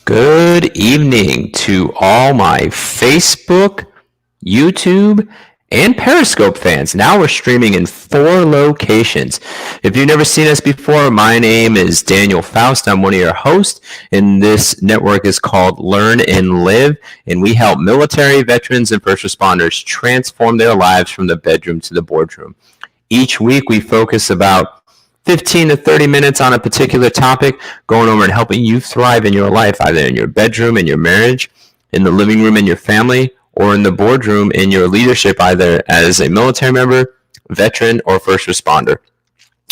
Good evening to all my Facebook, YouTube, and Periscope fans. Now we're streaming in 4 locations. If you've never seen us before, my name is Daniel Faust. I'm one of your hosts, and this network is called Learn and Live, and we help military, veterans, and first responders transform their lives from the bedroom to the boardroom. Each week we focus about 15 to 30 minutes on a particular topic, going over and helping you thrive in your life, either in your bedroom, in your marriage, in the living room in your family, or in the boardroom in your leadership, either as a military member, veteran, or first responder.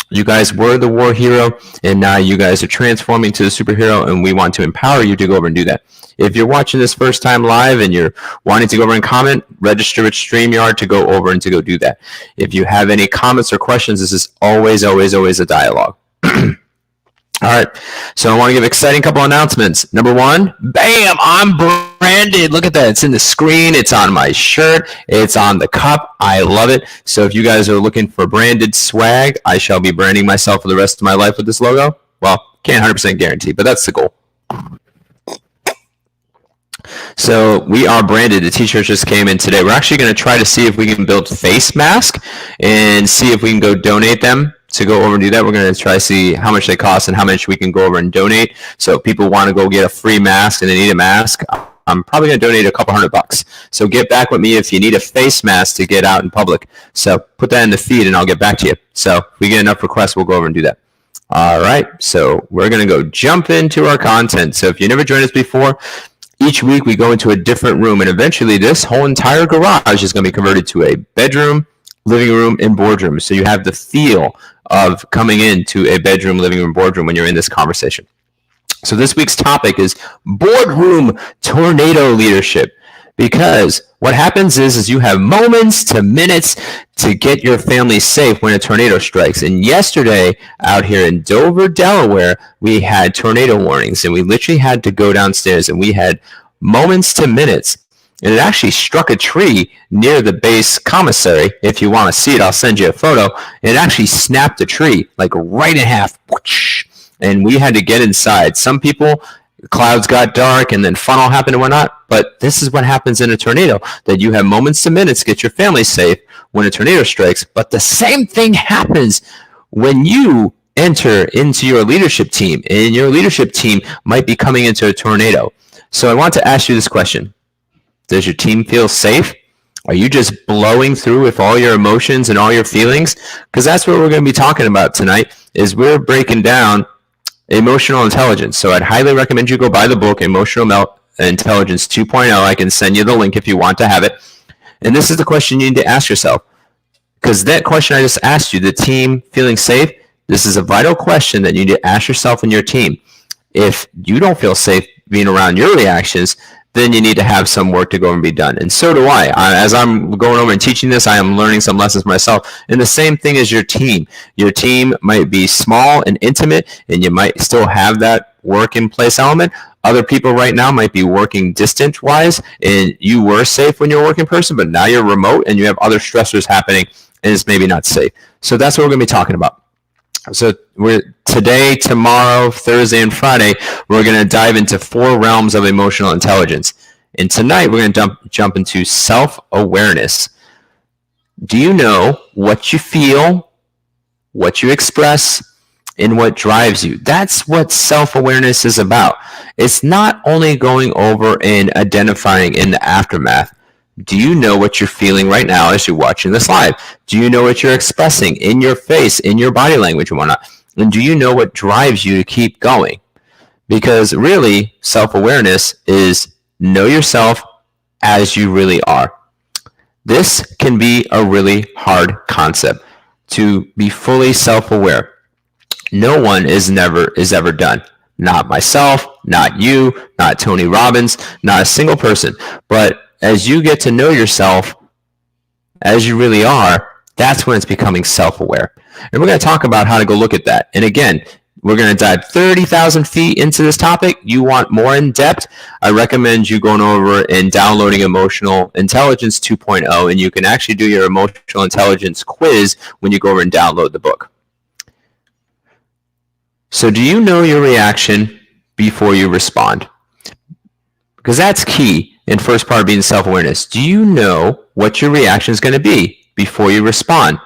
You guys were the war hero, and now you guys are transforming to the superhero, and we want to empower you to go over and do that. If you're watching this first time live and you're wanting to go over and comment, register with StreamYard to go over and to go do that. If you have any comments or questions, this is always a dialogue. All right, so I want to give an exciting couple announcements. Number one, bam, I'm branded. Look at that. It's in the screen. It's on my shirt. It's on the cup. I love it. So if you guys are looking for branded swag, I shall be branding myself for the rest of my life with this logo. Well, can't 100% guarantee, but that's the goal. So we are branded. The t-shirt just came in today. We're actually going to try to see if we can build face masks and see if we can go donate them. To go over and do that, we're going to try to see how much they cost and how much we can go over and donate. So if people want to go get a free mask and they need a mask, I'm probably going to donate a couple $100. So get back with me if you need a face mask to get out in public. So put that in the feed and I'll get back to you. So if we get enough requests, we'll go over and do that. All right, so we're going to go jump into our content. So if you never joined us before, each week we go into a different room, and eventually this whole entire garage is going to be converted to a bedroom, living room, and boardroom. So you have the feel of coming into a bedroom, living room, boardroom when you're in this conversation. So this week's topic is boardroom tornado leadership. Because what happens is you have moments to minutes to get your family safe when a tornado strikes. And yesterday out here in Dover, Delaware, we had tornado warnings, and we literally had to go downstairs, and we had moments to minutes. And it actually struck a tree near the base commissary. If you want to see it, I'll send you a photo. It actually snapped the tree like right in half. And we had to get inside. Some people, clouds got dark and then funnel happened and whatnot. But this is what happens in a tornado, that you have moments to minutes to get your family safe when a tornado strikes. But the same thing happens when you enter into your leadership team. And your leadership team might be coming into a tornado. So I want to ask you this question. Does your team feel safe? Are you just blowing through with all your emotions and all your feelings? Because that's what we're going to be talking about tonight, is we're breaking down emotional intelligence. So I'd highly recommend you go buy the book, Emotional Intelligence 2.0. I can send you the link if you want to have it. And this is the question you need to ask yourself. Because that question I just asked you, the team feeling safe, this is a vital question that you need to ask yourself and your team. If you don't feel safe being around your reactions, then you need to have some work to go and be done. And so do I. As I'm going over and teaching this, I am learning some lessons myself. And the same thing as your team. Your team might be small and intimate, and you might still have that work in place element. Other people right now might be working distant-wise, and you were safe when you're a working person, but now you're remote and you have other stressors happening, and it's maybe not safe. So that's what we're going to be talking about. So today, tomorrow, Thursday, and Friday, we're going to dive into 4 realms of emotional intelligence. And tonight, we're going to jump into self-awareness. Do you know what you feel, what you express, and what drives you? That's what self-awareness is about. It's not only going over and identifying in the aftermath. Do you know what you're feeling right now as you're watching this live? Do you know what you're expressing in your face, in your body language and whatnot? And do you know what drives you to keep going? Because really, self-awareness is know yourself as you really are. This can be a really hard concept, to be fully self-aware. No one is ever done. Not myself, not you, not Tony Robbins, not a single person. But as you get to know yourself as you really are, that's when it's becoming self-aware. And we're going to talk about how to go look at that. And again, we're going to dive 30,000 feet into this topic. You want more in depth, I recommend you going over and downloading Emotional Intelligence 2.0, and you can actually do your emotional intelligence quiz when you go over and download the book. So do you know your reaction before you respond? because that's key in first part of being self-awareness. Do you know what your reaction is going to be before you respond?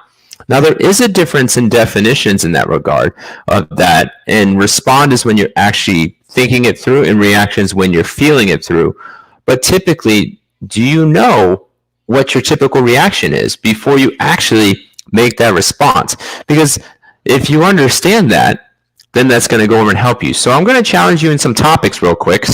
Now, there is a difference in definitions in that regard of that, and respond is when you're actually thinking it through, and reaction is when you're feeling it through. But typically, do you know what your typical reaction is before you actually make that response? Because if you understand that, then that's going to go over and help you. So I'm going to challenge you in some topics real quick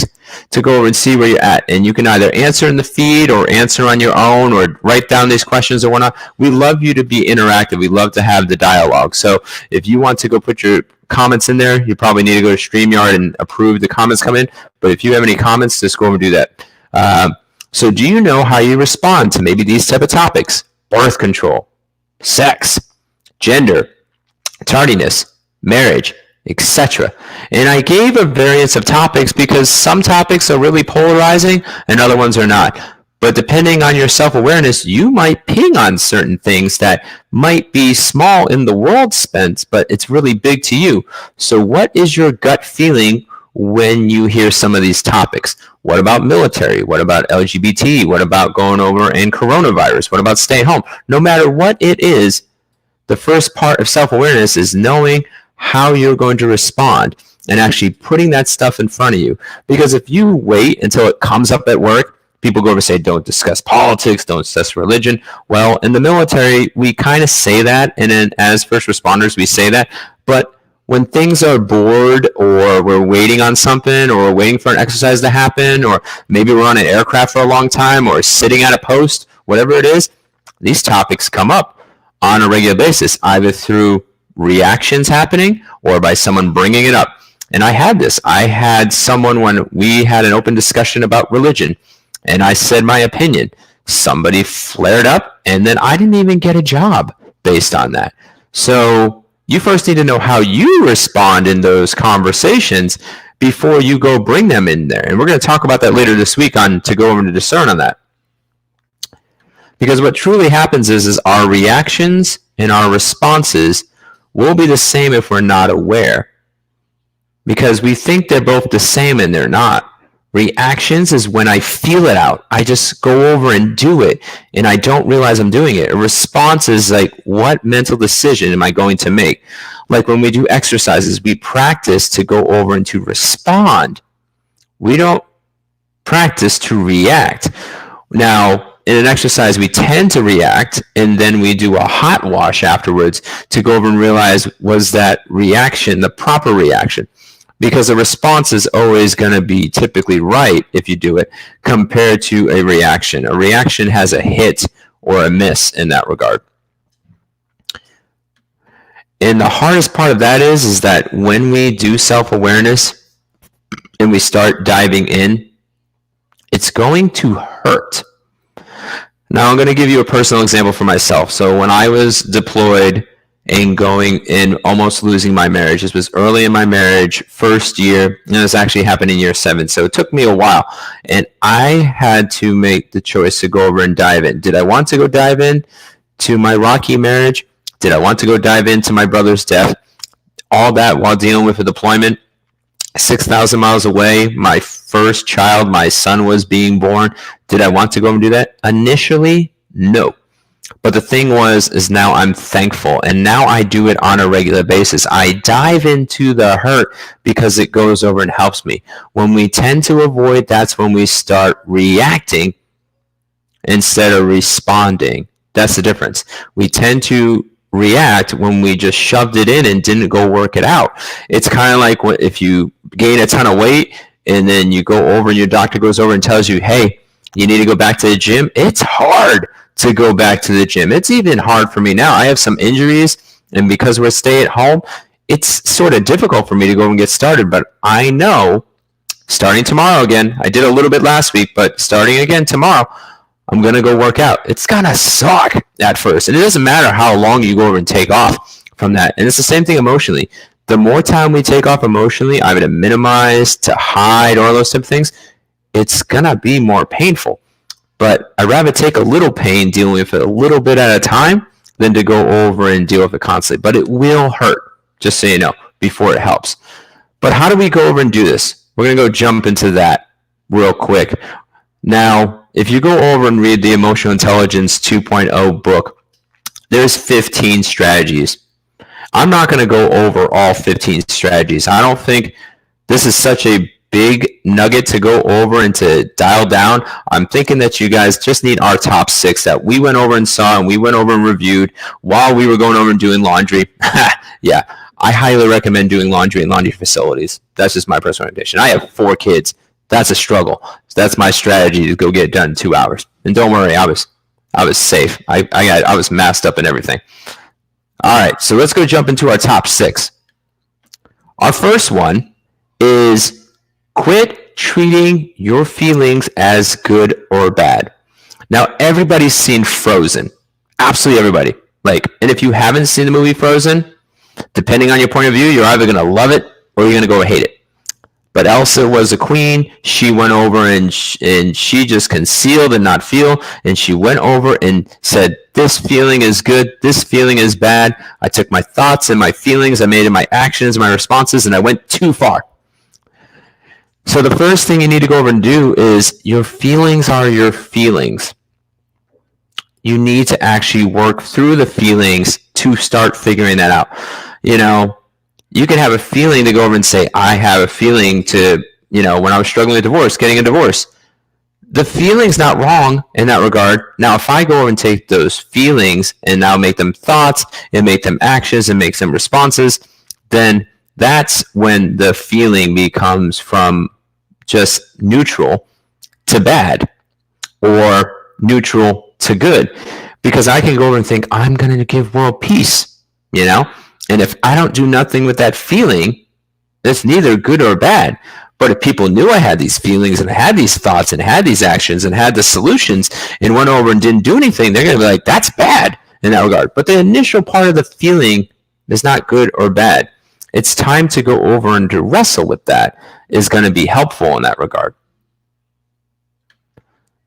to go over and see where you're at. And you can either answer in the feed or answer on your own or write down these questions or whatnot. We love you to be interactive. We love to have the dialogue. So if you want to go put your comments in there, you probably need to go to StreamYard and approve the comments come in. But if you have any comments, just go over and do that. So do you know how you respond to maybe these type of topics? Birth control, sex, gender, tardiness, marriage, etc. And I gave a variance of topics because some topics are really polarizing and other ones are not. But depending on your self-awareness, you might ping on certain things that might be small in the world sense, but it's really big to you. So what is your gut feeling when you hear some of these topics? What about military? What about LGBT? What about going over and coronavirus? What about staying home? No matter what it is, the first part of self-awareness is knowing how you're going to respond and actually putting that stuff in front of you. Because if you wait until it comes up at work, people go over and say, don't discuss politics, don't discuss religion. Well, in the military, we kind of say that, and then as first responders, we say that. But when things are bored, or we're waiting on something, or we're waiting for an exercise to happen, or maybe we're on an aircraft for a long time, or sitting at a post, whatever it is, these topics come up on a regular basis, either through reactions happening or by someone bringing it up. And I had someone when we had an open discussion about religion, and I said my opinion. Somebody flared up, and then I didn't even get a job based on that. So you first need to know how you respond in those conversations before you go bring them in there. And we're going to talk about that later this week on to go over to discern on that. Because what truly happens is our reactions and our responses will be the same if we're not aware. Because we think they're both the same and they're not. Reactions is when I feel it out. I just go over and do it and I don't realize I'm doing it. A response is like, what mental decision am I going to make? Like when we do exercises, we practice to go over and to respond. We don't practice to react. Now, in an exercise, we tend to react, and then we do a hot wash afterwards to go over and realize, was that reaction the proper reaction? Because a response is always going to be typically right if you do it, compared to a reaction. A reaction has a hit or a miss in that regard. And the hardest part of that is that when we do self-awareness and we start diving in, it's going to hurt. Now, I'm going to give you a personal example for myself. So when I was deployed and going and almost losing my marriage, this was early in my marriage, first year, and this actually happened in year 7. So it took me a while. And I had to make the choice to go over and dive in. Did I want to go dive in to my rocky marriage? Did I want to go dive into my brother's death? All that while dealing with a deployment 6,000 miles away, my first child, my son, was being born. Did I want to go and do that? Initially, no. But the thing is now I'm thankful, and now I do it on a regular basis. I dive into the hurt because it goes over and helps me. When we tend to avoid, that's when we start reacting instead of responding. That's the difference. We tend to react when we just shoved it in and didn't go work it out. It's kind of like if you gain a ton of weight and then you go over and your doctor goes over and tells you, hey, you need to go back to the gym. It's hard to go back to the gym. It's even hard for me now. I have some injuries, and because we're stay at home, it's sort of difficult for me to go and get started. But I know starting tomorrow again, I did a little bit last week, but starting again tomorrow, I'm going to go work out. It's going to suck at first. And it doesn't matter how long you go over and take off from that. And it's the same thing emotionally. The more time we take off emotionally, either to minimize, to hide, or those type of things, it's going to be more painful. But I'd rather take a little pain dealing with it a little bit at a time than to go over and deal with it constantly. But it will hurt, just so you know, before it helps. But how do we go over and do this? We're going to go jump into that real quick. Now, if you go over and read the Emotional Intelligence 2.0 book, there's 15 strategies. I'm not going to go over all 15 strategies. I don't think this is such a big nugget to go over and to dial down. I'm thinking that you guys just need our top 6 that we went over and saw and we went over and reviewed while we were going over and doing laundry. Yeah, I highly recommend doing laundry in laundry facilities. That's just my personal recommendation. I have 4 kids. That's a struggle. So that's my strategy to go get it done in 2 hours. And don't worry, I was safe. I was masked up and everything. All right, so let's go jump into our top 6. Our first one is quit treating your feelings as good or bad. Now, everybody's seen Frozen. Absolutely everybody. And if you haven't seen the movie Frozen, depending on your point of view, you're either going to love it or you're going to go hate it. But Elsa was a queen. She went over and she just concealed and not feel. And she went over and said, this feeling is good. This feeling is bad. I took my thoughts and my feelings. I made it my actions, my responses, and I went too far. So the first thing you need to go over and do is your feelings are your feelings. You need to actually work through the feelings to start figuring that out. You can have a feeling to go over and say, I have a feeling to, when I was struggling with divorce, getting a divorce. The feeling's not wrong in that regard. Now, if I go over and take those feelings and now make them thoughts and make them actions and make them responses, then that's when the feeling becomes from just neutral to bad or neutral to good. Because I can go over and think, I'm going to give world peace, And if I don't do nothing with that feeling, it's neither good or bad. But if people knew I had these feelings and had these thoughts and had these actions and had the solutions and went over and didn't do anything, they're going to be like, that's bad in that regard. But the initial part of the feeling is not good or bad. It's time to go over and to wrestle with that is going to be helpful in that regard.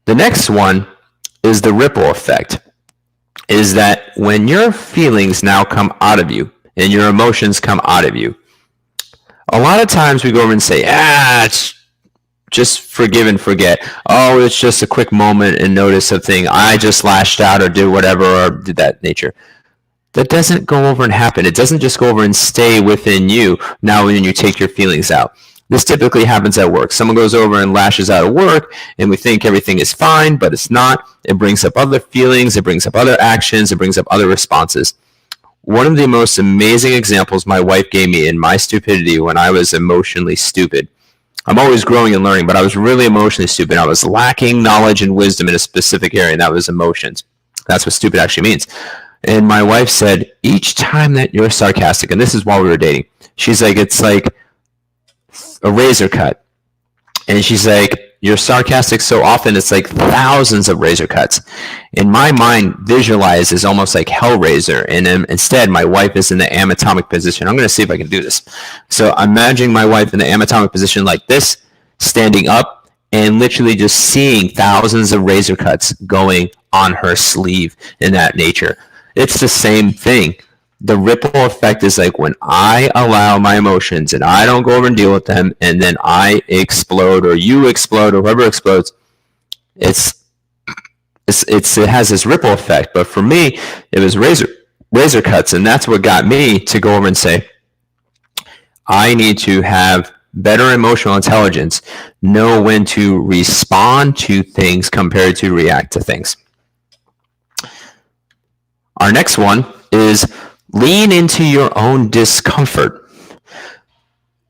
The next one is the ripple effect, is that when your feelings now come out of you, and your emotions come out of you. A lot of times we go over and say, it's just forgive and forget. Oh, it's just a quick moment and notice a thing. I just lashed out or did whatever or did that nature. That doesn't go over and happen. It doesn't just go over and stay within you now when you take your feelings out. This typically happens at work. Someone goes over and lashes out at work and we think everything is fine, but it's not. It brings up other feelings. It brings up other actions. It brings up other responses. One of the most amazing examples my wife gave me in my stupidity when I was emotionally stupid. I'm always growing and learning, but I was really emotionally stupid. I was lacking knowledge and wisdom in a specific area, and that was emotions. That's what stupid actually means. And my wife said, each time that you're sarcastic, and this is while we were dating, she's like, it's like a razor cut. And she's like, you're sarcastic so often, it's like thousands of razor cuts. In my mind, visualizes almost like Hellraiser. And instead, my wife is in the anatomic position. I'm going to see if I can do this. So I'm imagining my wife in the anatomic position like this, standing up, and literally just seeing thousands of razor cuts going on her sleeve in that nature. It's the same thing. The ripple effect is like when I allow my emotions and I don't go over and deal with them, and then I explode or you explode or whoever explodes, it has this ripple effect. But for me, it was razor cuts, and that's what got me to go over and say, I need to have better emotional intelligence, know when to respond to things compared to react to things. Our next one is lean into your own discomfort.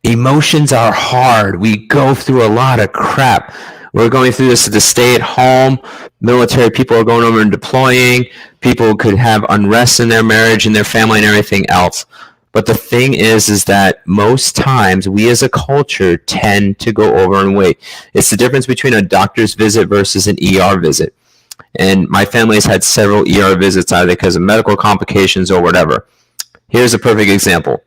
Emotions are hard. We go through a lot of crap. We're going through this at the stay-at-home. Military people are going over and deploying. People could have unrest in their marriage and their family and everything else. But the thing is that most times we as a culture tend to go over and wait. It's the difference between a doctor's visit versus an ER visit. And my family has had several ER visits either because of medical complications or whatever. Here's a perfect example.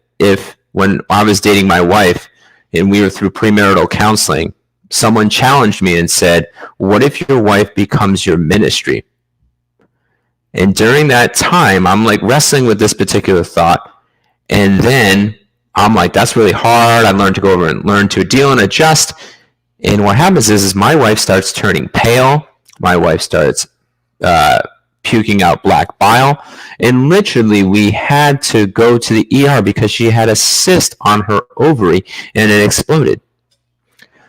When I was dating my wife and we were through premarital counseling, someone challenged me and said, what if your wife becomes your ministry? And during that time, I'm like wrestling with this particular thought. And then I'm like, that's really hard. I learned to go over and learn to deal and adjust. And what happens is my wife starts turning pale. My wife starts puking out black bile. And literally, we had to go to the ER because she had a cyst on her ovary and it exploded.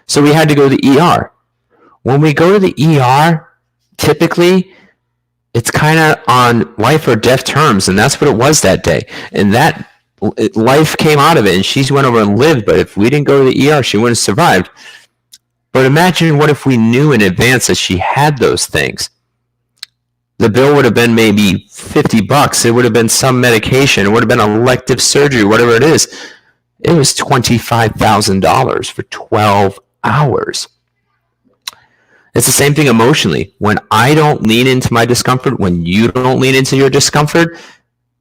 So we had to go to the ER. When we go to the ER, typically, it's kind of on life or death terms, and that's what it was that day. And that life came out of it, and she went over and lived. But if we didn't go to the ER, she wouldn't have survived. But imagine what if we knew in advance that she had those things. The bill would have been maybe $50. It would have been some medication. It would have been elective surgery, whatever it is. It was $25,000 for 12 hours. It's the same thing emotionally. When I don't lean into my discomfort, when you don't lean into your discomfort,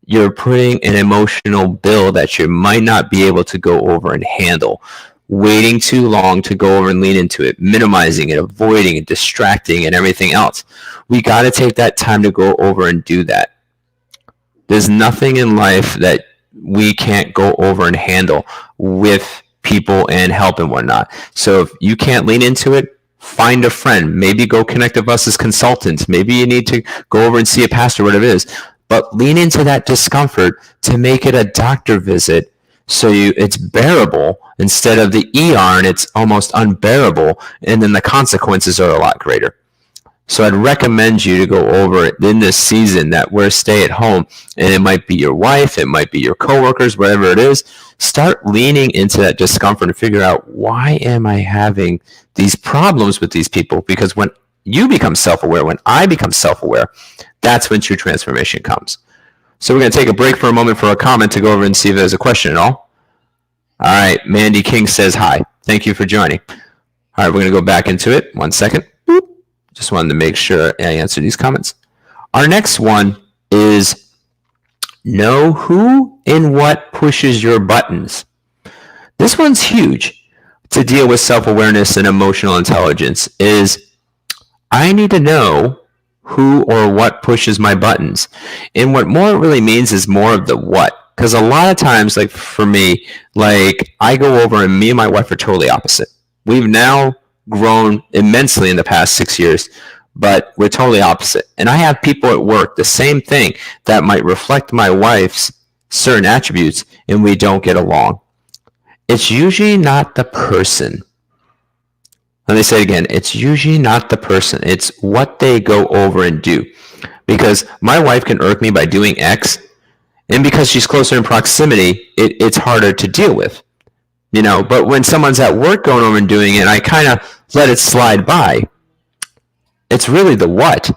you're putting an emotional bill that you might not be able to go over and handle. Waiting too long to go over and lean into it, minimizing it, avoiding it, distracting, and everything else. We got to take that time to go over and do that. There's nothing in life that we can't go over and handle with people and help and whatnot. So if you can't lean into it, find a friend. Maybe go connect with us as consultants. Maybe you need to go over and see a pastor, whatever it is. But lean into that discomfort to make it a doctor visit so it's bearable instead of the ER and it's almost unbearable, and then the consequences are a lot greater. So I'd recommend you to go over it in this season that we're stay at home, and it might be your wife, it might be your coworkers, whatever it is. Start leaning into that discomfort and figure out, why am I having these problems with these people? Because when you become self-aware, when I become self-aware, that's when true transformation comes. So we're going to take a break for a moment for a comment to go over and see if there's a question at all. All right, Mandy King says hi. Thank you for joining. All right, we're going to go back into it. 1 second. Boop. Just wanted to make sure I answer these comments. Our next one is, know who and what pushes your buttons. This one's huge to deal with self-awareness and emotional intelligence. Is I need to know who or what pushes my buttons. And what more it really means is more of the what. Because a lot of times, like for me, like I go over and me and my wife are totally opposite. We've now grown immensely in the past 6 years, but we're totally opposite. And I have people at work, the same thing, that might reflect my wife's certain attributes, and we don't get along. It's usually not the person. Let me say it again. It's usually not the person. It's what they go over and do. Because my wife can irk me by doing X, and because she's closer in proximity, it's harder to deal with. You know, but when someone's at work going over and doing it, I kind of let it slide by. It's really the what,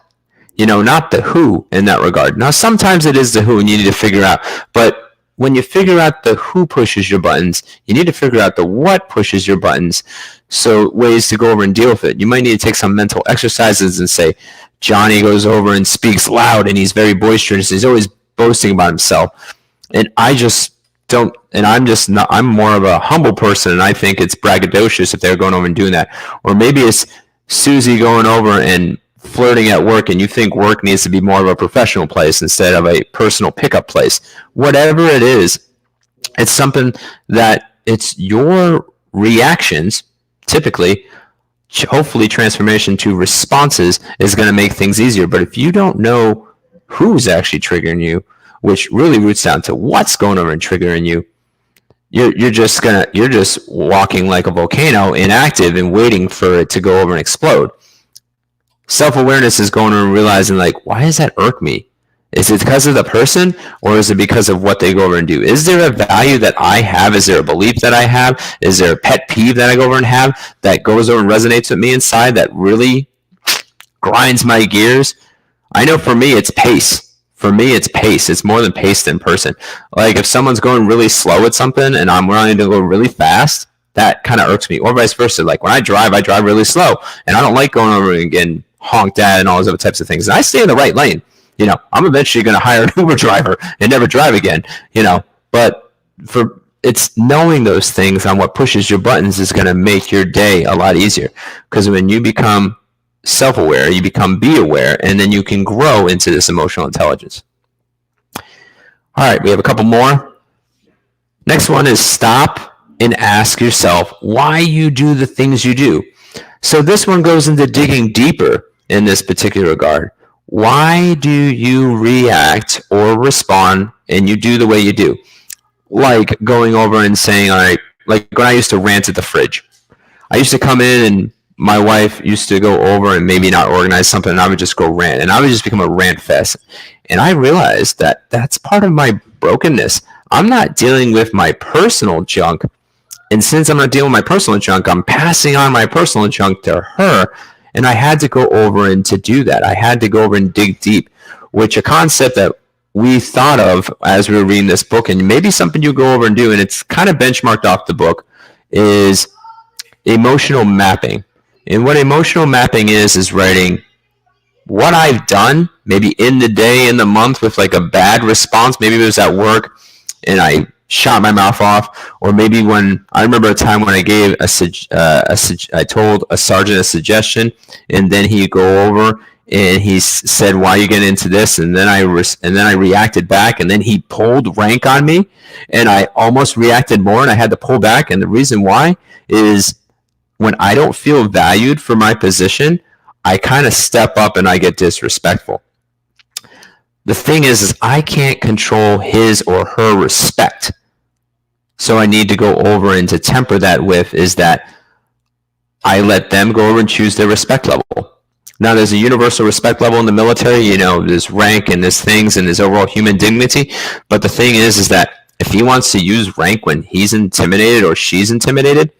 you know, not the who in that regard. Now, sometimes it is the who and you need to figure out, but when you figure out the who pushes your buttons, you need to figure out the what pushes your buttons. So ways to go over and deal with it. You might need to take some mental exercises and say, Johnny goes over and speaks loud and he's very boisterous. He's always boasting about himself. And I just don't, and I'm just not, I'm more of a humble person, and I think it's braggadocious if they're going over and doing that. Or maybe it's Susie going over and flirting at work, and you think work needs to be more of a professional place instead of a personal pickup place. Whatever it is, it's something that it's your reactions, typically, hopefully transformation to responses is going to make things easier. But if you don't know who's actually triggering you, which really roots down to what's going over and triggering you, you're just walking like a volcano, inactive and waiting for it to go over and explode. Self-awareness is going over and realizing, like, why does that irk me? Is it because of the person, or is it because of what they go over and do? Is there a value that I have? Is there a belief that I have? Is there a pet peeve that I go over and have that goes over and resonates with me inside that really grinds my gears? I know for me, it's pace. For me, it's pace. It's more than pace than person. Like if someone's going really slow at something and I'm running to go really fast, that kind of irks me. Or vice versa. Like when I drive really slow, and I don't like going over and getting honked at and all those other types of things. And I stay in the right lane. You know, I'm eventually going to hire an Uber driver and never drive again, you know, but it's knowing those things on what pushes your buttons is going to make your day a lot easier. Because when you become self-aware, you become be aware, and then you can grow into this emotional intelligence. All right, we have a couple more. Next one is stop and ask yourself why you do the things you do. So this one goes into digging deeper in this particular regard. Why do you react or respond and you do the way you do? Like going over and saying, all right, like when I used to rant at the fridge. I used to come in and my wife used to go over and maybe not organize something and I would just go rant and I would just become a rant fest. And I realized that that's part of my brokenness. I'm not dealing with my personal junk. And since I'm not dealing with my personal junk, I'm passing on my personal junk to her. And I had to go over and to do that. I had to go over and dig deep, which a concept that we thought of as we were reading this book, and maybe something you go over and do, and it's kind of benchmarked off the book, is emotional mapping. And what emotional mapping is writing what I've done, maybe in the day, in the month, with like a bad response. Maybe it was at work and I shot my mouth off, or maybe when I remember a time when I gave I told a sergeant a suggestion, and then he go over and he said, "Why are you getting into this?" And then I reacted back, and then he pulled rank on me, and I almost reacted more, and I had to pull back. And the reason why is when I don't feel valued for my position, I kind of step up and I get disrespectful. The thing is I can't control his or her respect. So I need to go over and to temper that with is that I let them go over and choose their respect level. Now, there's a universal respect level in the military. There's rank and there's things and there's overall human dignity. But the thing is that if he wants to use rank when he's intimidated or she's intimidated,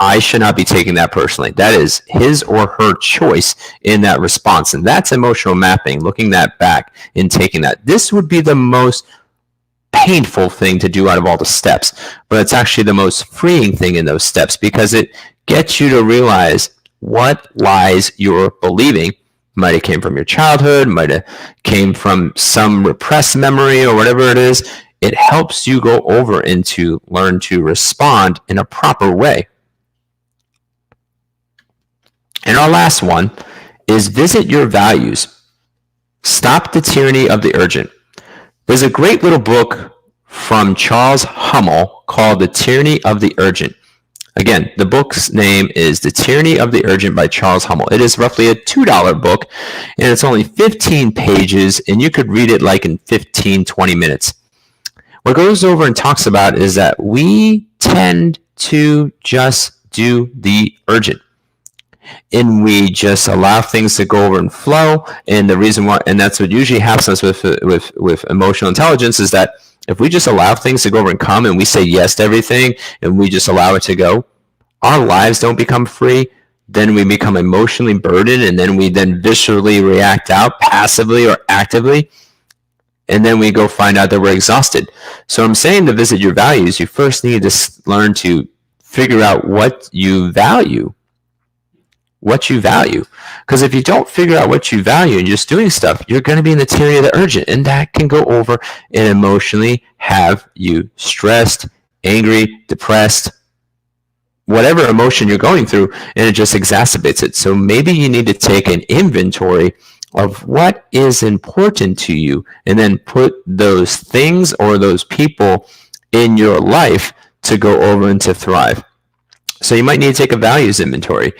I should not be taking that personally. That is his or her choice in that response. And that's emotional mapping, looking that back and taking that. This would be the most painful thing to do out of all the steps, but it's actually the most freeing thing in those steps because it gets you to realize what lies you're believing. Might have came from your childhood, might have came from some repressed memory or whatever it is. It helps you go over and to learn to respond in a proper way. And our last one is visit your values. Stop the tyranny of the urgent. There's a great little book from Charles Hummel called The Tyranny of the Urgent. Again, the book's name is The Tyranny of the Urgent by Charles Hummel. It is roughly a $2 book, and it's only 15 pages, and you could read it like in 15, 20 minutes. What goes over and talks about is that we tend to just do the urgent. And we just allow things to go over and flow. And the reason why, and that's what usually happens with emotional intelligence, is that if we just allow things to go over and come, and we say yes to everything, and we just allow it to go, our lives don't become free. Then we become emotionally burdened, and then we viscerally react out passively or actively, and then we go find out that we're exhausted. So I'm saying to visit your values, you first need to learn to figure out what you value. Because if you don't figure out what you value and you're just doing stuff, you're going to be in the tyranny of the urgent, and that can go over and emotionally have you stressed, angry, depressed, whatever emotion you're going through, and it just exacerbates it. So maybe you need to take an inventory of what is important to you and then put those things or those people in your life to go over and to thrive. So you might need to take a values inventory.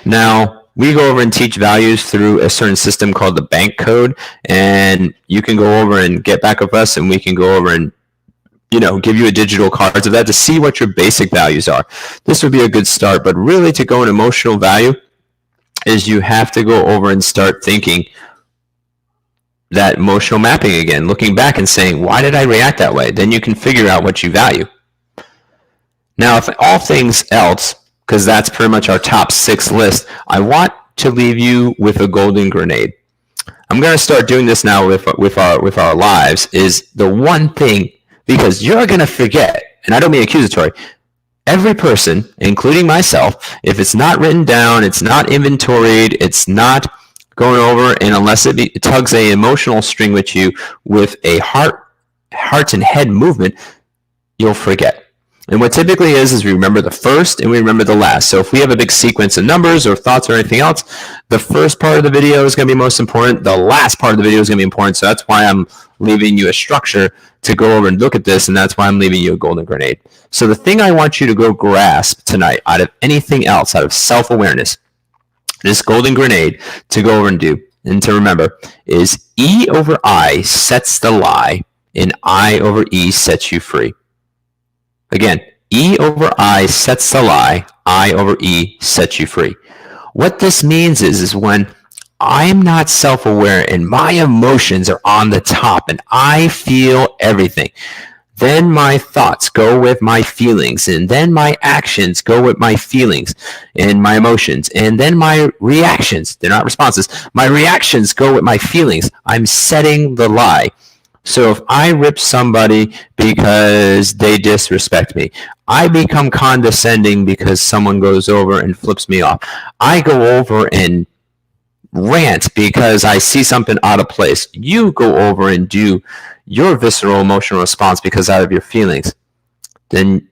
Now, we go over and teach values through a certain system called the bank code, and you can go over and get back with us, and we can go over and give you a digital cards of that to see what your basic values are. This would be a good start, but really to go an emotional value is you have to go over and start thinking that emotional mapping again, looking back and saying, why did I react that way? Then you can figure out what you value. Now, if all things else, because that's pretty much our top 6 list, I want to leave you with a golden grenade. I'm going to start doing this now with our lives, is the one thing, because you're going to forget, and I don't mean accusatory, every person, including myself, if it's not written down, it's not inventoried, it's not going over, and unless it tugs an emotional string with you with a heart and head movement, you'll forget. And what typically is we remember the first and we remember the last. So if we have a big sequence of numbers or thoughts or anything else, the first part of the video is going to be most important. The last part of the video is going to be important. So that's why I'm leaving you a structure to go over and look at this, and that's why I'm leaving you a golden grenade. So the thing I want you to go grasp tonight out of anything else, out of self-awareness, this golden grenade to go over and do and to remember is E over I sets the lie and I over E sets you free. Again, E over I sets the lie, I over E sets you free. What this means is when I'm not self-aware and my emotions are on the top and I feel everything, then my thoughts go with my feelings, and then my actions go with my feelings and my emotions, and then my reactions, they're not responses, my reactions go with my feelings. I'm setting the lie. So if I rip somebody because they disrespect me, I become condescending because someone goes over and flips me off. I go over and rant because I see something out of place. You go over and do your visceral emotional response because out of your feelings. Then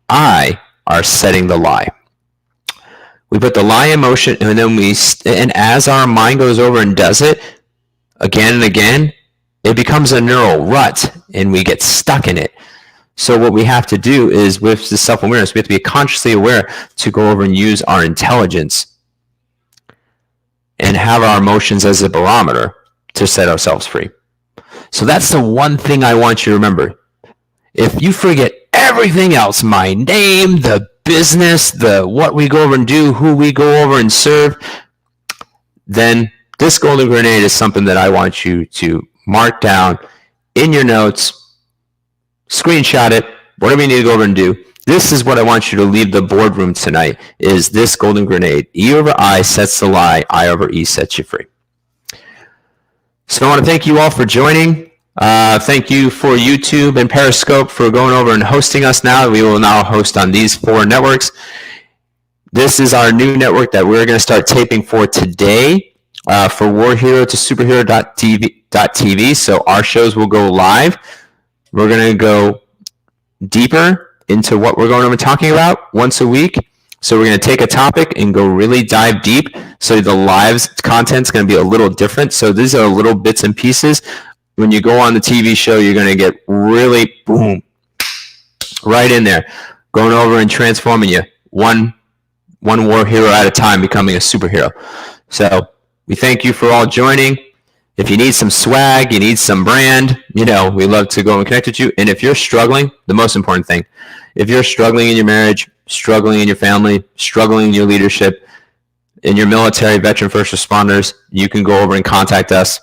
I are setting the lie. We put the lie in motion, and then and as our mind goes over and does it again and again, it becomes a neural rut and we get stuck in it. So what we have to do is, with the self-awareness, we have to be consciously aware to go over and use our intelligence and have our emotions as a barometer to set ourselves free. So that's the one thing I want you to remember. If you forget everything else, my name, the business, what we go over and do, who we go over and serve, then this golden grenade is something that I want you to mark down in your notes, screenshot it, whatever you need to go over and do. This is what I want you to leave the boardroom tonight, is this golden grenade. E over I sets the lie, I over E sets you free. So I want to thank you all for joining. Thank you for YouTube and Periscope for going over and hosting us now. We will now host on these 4 networks. This is our new network that we're going to start taping for today for War Hero to Superhero.tv. So our shows will go live. We're going to go deeper into what we're going to be talking about once a week. So we're going to take a topic and go really dive deep. So the live content's going to be a little different. So these are little bits and pieces. When you go on the TV show, you're going to get really, boom, right in there, going over and transforming you one war hero at a time, becoming a superhero. So we thank you for all joining. If you need some swag, you need some brand, we love to go and connect with you. And if you're struggling, the most important thing, if you're struggling in your marriage, struggling in your family, struggling in your leadership, in your military, veteran, first responders, you can go over and contact us.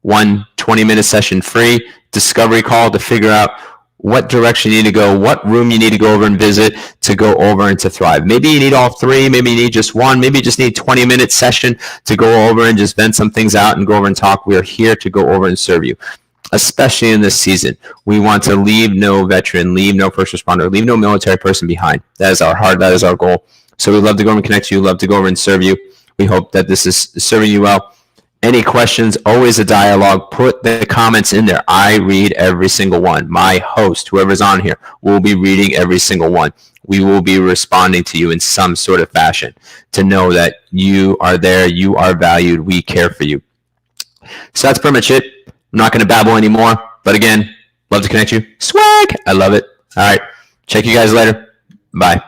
1 20-minute session free, discovery call to figure out what direction you need to go, what room you need to go over and visit to go over and to thrive. Maybe you need all 3, maybe you need just 1, maybe you just need a 20-minute session to go over and just vent some things out and go over and talk. We are here to go over and serve you, especially in this season. We want to leave no veteran, leave no first responder, leave no military person behind. That is our heart, that is our goal. So we'd love to go over and connect you, love to go over and serve you. We hope that this is serving you well. Any questions, always a dialogue. Put the comments in there. I read every single one. My host, whoever's on here, will be reading every single one. We will be responding to you in some sort of fashion to know that you are there, you are valued, we care for you. So that's pretty much it. I'm not going to babble anymore. But again, love to connect you. Swag! I love it. All right. Check you guys later. Bye.